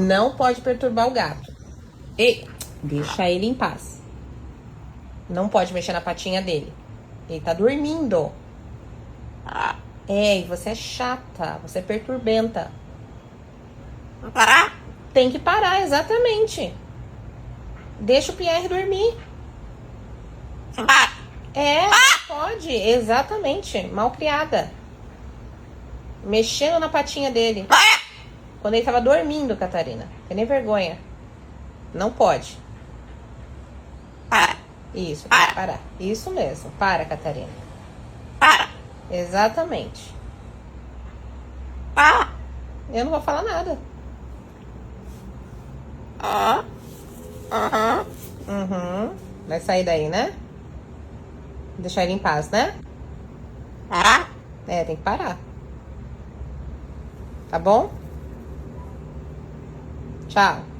Não pode perturbar o gato. Ei, deixa ele em paz. Não pode mexer na patinha dele. Ele tá dormindo. É, e você é chata. Você é perturbenta. Parar? Tem que parar, exatamente. Deixa o Pierre dormir. É, não pode. Exatamente. Malcriada. Mexendo na patinha dele. Quando ele tava dormindo, Catarina. Tem nem vergonha. Não pode. Para. Isso, tem que parar. Isso mesmo. Para, Catarina. Para. Exatamente. Para. Eu não vou falar nada. Vai sair daí, né? Deixar ele em paz, né? Parar? É, tem que parar. Tá bom? Tchau.